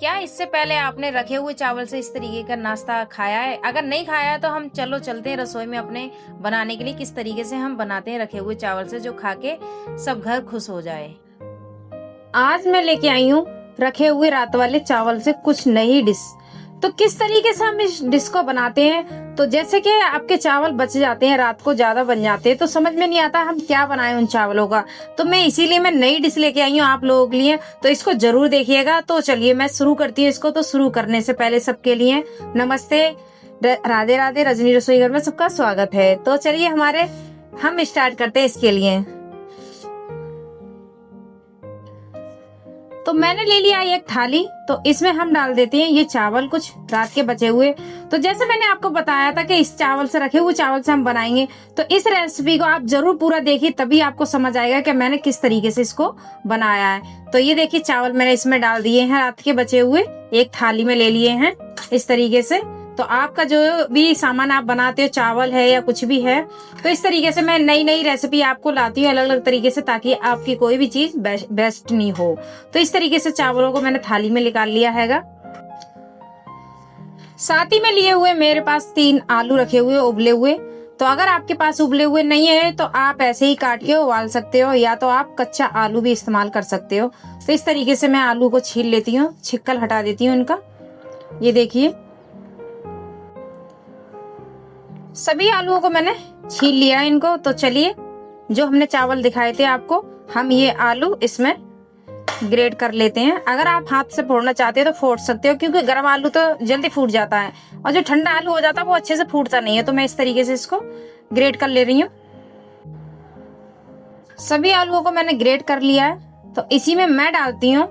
क्या इससे पहले आपने रखे हुए चावल से इस तरीके का नाश्ता खाया है? अगर नहीं खाया है तो हम चलो चलते हैं रसोई में अपने बनाने के लिए, किस तरीके से हम बनाते हैं रखे हुए चावल से, जो खा के सब घर खुश हो जाए। आज मैं लेके आई हूँ रखे हुए रात वाले चावल से कुछ नई डिश। तो किस तरीके से हम इस डिश को बनाते हैं, तो जैसे कि आपके चावल बच जाते हैं, रात को ज्यादा बन जाते हैं, तो समझ में नहीं आता हम क्या बनाएं उन चावलों का। तो मैं इसीलिए मैं नई डिश लेके आई हूँ आप लोगों के लिए, तो इसको जरूर देखिएगा। तो चलिए मैं शुरू करती हूँ इसको। तो शुरू करने से पहले सबके लिए नमस्ते, राधे राधे, रजनी रसोई घर में सबका स्वागत है। तो चलिए हम स्टार्ट करते हैं इसके लिए। तो मैंने ले लिया एक थाली, तो इसमें हम डाल देते हैं ये चावल, कुछ रात के बचे हुए। तो जैसे मैंने आपको बताया था कि इस चावल से, रखे हुए चावल से हम बनाएंगे, तो इस रेसिपी को आप जरूर पूरा देखिए, तभी आपको समझ आएगा कि मैंने किस तरीके से इसको बनाया है। तो ये देखिए चावल मैंने इसमें डाल दिए हैं, रात के बचे हुए एक थाली में ले लिए हैं इस तरीके से। तो आपका जो भी सामान आप बनाते हो, चावल है या कुछ भी है, तो इस तरीके से मैं नई नई रेसिपी आपको लाती हूँ अलग अलग तरीके से, ताकि आपकी कोई भी चीज बेस्ट नहीं हो। तो इस तरीके से चावलों को मैंने थाली में निकाल लिया हैगा। साथ ही में लिए हुए मेरे पास 3 आलू रखे हुए उबले हुए। तो अगर आपके पास उबले हुए नहीं है तो आप ऐसे ही काट के उबाल सकते हो, या तो आप कच्चा आलू भी इस्तेमाल कर सकते हो। तो इस तरीके से मैं आलू को छील लेती हूँ, छिक्कल हटा देती हूँ इनका। ये देखिए सभी आलूओं को मैंने छील लिया इनको। तो चलिए जो हमने चावल दिखाए थे आपको, हम ये आलू इसमें ग्रेट कर लेते हैं। अगर आप हाथ से फोड़ना चाहते हो तो फोड़ सकते हो, क्योंकि गर्म आलू तो जल्दी फूट जाता है, और जो ठंडा आलू हो जाता है वो अच्छे से फूटता नहीं है। तो मैं इस तरीके से इसको ग्रेट कर ले रही हूँ। सभी आलूओं को मैंने ग्रेट कर लिया है। तो इसी में मैं डालती हूँ,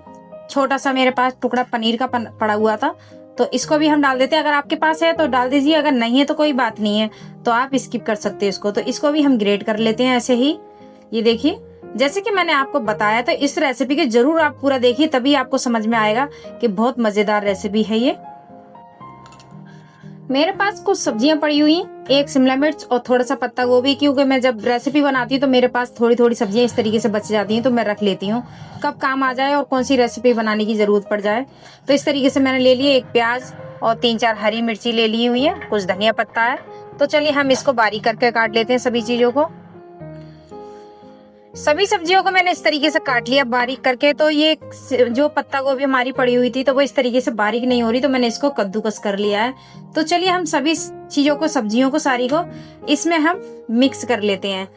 छोटा सा मेरे पास टुकड़ा पनीर का पड़ा हुआ था, तो इसको भी हम डाल देते हैं। अगर आपके पास है तो डाल दीजिए, अगर नहीं है तो कोई बात नहीं है, तो आप स्किप कर सकते हैं इसको। तो इसको भी हम ग्रेट कर लेते हैं ऐसे ही। ये देखिए जैसे कि मैंने आपको बताया, तो इस रेसिपी के जरूर आप पूरा देखिए, तभी आपको समझ में आएगा कि बहुत मजेदार रेसिपी है ये। मेरे पास कुछ सब्जियां पड़ी हुई, एक शिमला मिर्च और थोड़ा सा पत्ता गोभी, क्योंकि मैं जब रेसिपी बनाती हूँ तो मेरे पास थोड़ी थोड़ी सब्जियां इस तरीके से बच जाती हैं, तो मैं रख लेती हूँ कब काम आ जाए और कौन सी रेसिपी बनाने की जरूरत पड़ जाए। तो इस तरीके से मैंने ले लिए एक प्याज और 3-4 हरी मिर्ची ले ली हुई है, कुछ धनिया पत्ता है। तो चलिए हम इसको बारीक करके काट लेते हैं सभी चीजों को। सभी सब्जियों को मैंने इस तरीके से काट लिया बारीक करके। तो ये जो पत्ता गोभी हमारी पड़ी हुई थी, तो वो इस तरीके से बारीक नहीं हो रही, तो मैंने इसको कद्दूकस कर लिया है। तो चलिए हम सभी चीजों को, सब्जियों को सारी को इसमें हम मिक्स कर लेते हैं।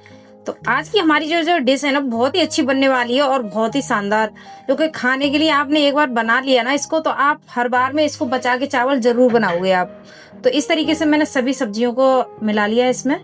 तो आज की हमारी जो डिश है ना, बहुत ही अच्छी बनने वाली है और बहुत ही शानदार, क्योंकि खाने के लिए आपने एक बार बना लिया ना इसको, तो आप हर बार में इसको बचा के चावल जरूर बनाओगे आप। तो इस तरीके से मैंने सभी सब्जियों को मिला लिया इसमें।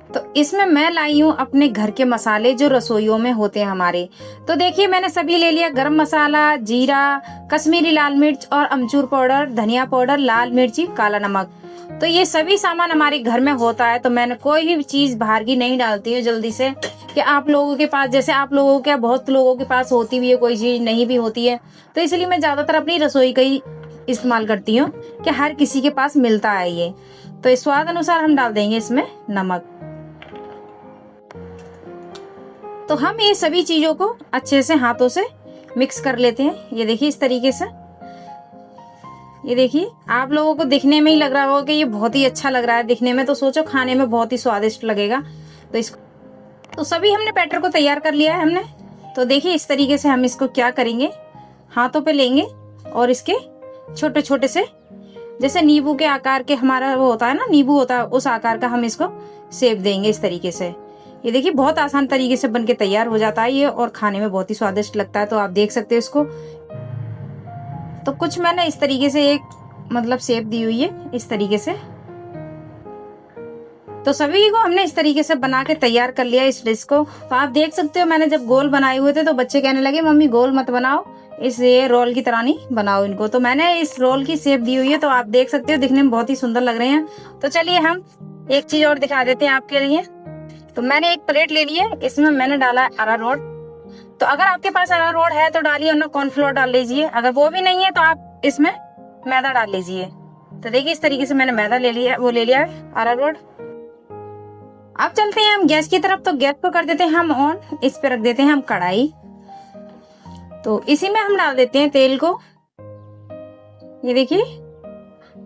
तो इसमें मैं लाई हूँ अपने घर के मसाले जो रसोइयों में होते हैं हमारे। तो देखिए मैंने सभी ले लिया, गरम मसाला, जीरा, कश्मीरी लाल मिर्च और अमचूर पाउडर, धनिया पाउडर, लाल मिर्ची, काला नमक। तो ये सभी सामान हमारे घर में होता है, तो मैंने कोई भी चीज बाहर की नहीं डालती हूँ जल्दी से, कि आप लोगों के पास, जैसे आप लोगों के, बहुत लोगों के पास होती भी है कोई चीज, नहीं भी होती है। तो इसलिए मैं ज्यादातर अपनी रसोई का ही इस्तेमाल करती हूँ, कि हर किसी के पास मिलता है ये। तो स्वाद अनुसार हम डाल देंगे इसमें नमक। तो हम ये सभी चीजों को अच्छे से हाथों से मिक्स कर लेते हैं। ये देखिए इस तरीके से। ये देखिए आप लोगों को दिखने में ही लग रहा होगा कि ये बहुत ही अच्छा लग रहा है दिखने में, तो सोचो खाने में बहुत ही स्वादिष्ट लगेगा। तो इसको, तो सभी हमने बैटर को तैयार कर लिया है हमने। तो देखिए इस तरीके से हम इसको क्या करेंगे, हाथों पे लेंगे और इसके छोटे छोटे से, जैसे नींबू के आकार के हमारा वो होता है ना, नींबू होता है, उस आकार का हम इसको शेप देंगे इस तरीके से। ये देखिए बहुत आसान तरीके से बनके तैयार हो जाता है ये, और खाने में बहुत ही स्वादिष्ट लगता है। तो आप देख सकते हो इसको। तो कुछ मैंने इस तरीके से एक मतलब शेप दी हुई है इस तरीके से। तो सभी को हमने इस तरीके से बना के तैयार कर लिया इस डिश को। तो आप देख सकते हो मैंने जब गोल बनाए हुए थे तो बच्चे कहने लगे मम्मी गोल मत बनाओ, इस ये रोल की तरह नहीं बनाओ इनको। तो मैंने इस रोल की शेप दी हुई है, तो आप देख सकते हो दिखने में बहुत ही सुंदर लग रहे हैं। तो चलिए हम एक चीज और दिखा देते हैं आपके लिए। तो मैंने एक प्लेट ले ली है, इसमें मैंने डाला है अरारोट। तो अगर आपके पास अरारोट है तो डालिए, वरना कॉर्नफ्लोर डाल लीजिए। अगर वो भी नहीं है तो आप इसमें मैदा डाल लीजिए। तो देखिए इस तरीके से मैंने मैदा ले लिया, वो ले लिया है अरारोट। अब चलते हैं हम गैस की तरफ। तो गैस को कर देते हैं हम ऑन, इस पे रख देते हैं हम कढ़ाई। तो इसी में हम डाल देते हैं तेल को। ये देखिए,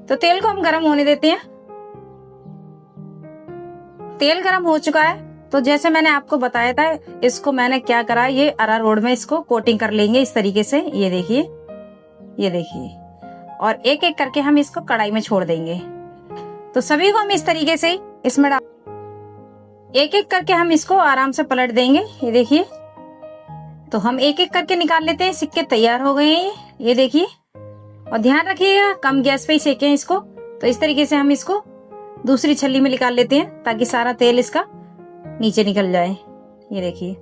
तो तेल को हम गरम होने देते हैं। तेल गरम हो चुका है, तो जैसे मैंने आपको बताया था, इसको मैंने क्या करा, ये अरारोट में इसको कोटिंग कर लेंगे इस तरीके से। ये देखिए, ये देखिए, और एक एक करके हम इसको कढ़ाई में छोड़ देंगे। तो सभी को हम इस तरीके से इसमें एक एक करके हम इसको आराम से पलट देंगे। ये देखिए, तो हम एक एक करके निकाल लेते हैं। सिक्के तैयार हो गए हैं ये देखिए, और ध्यान रखिएगा कम गैस पे ही सेकें इसको। तो इस तरीके से हम इसको दूसरी छल्ली में निकाल लेते हैं ताकि सारा तेल इसका नीचे निकल जाए। ये देखिए,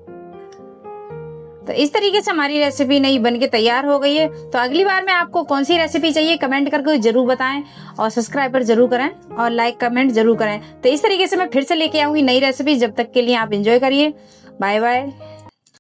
तो इस तरीके से हमारी रेसिपी नई बनके तैयार हो गई है। तो अगली बार में आपको कौन सी रेसिपी चाहिए कमेंट करके जरूर बताएं, और सब्सक्राइब जरूर करें और लाइक कमेंट जरूर करें। तो इस तरीके से मैं फिर से लेके आऊंगी नई रेसिपी। जब तक के लिए आप एंजॉय करिए। Bye bye.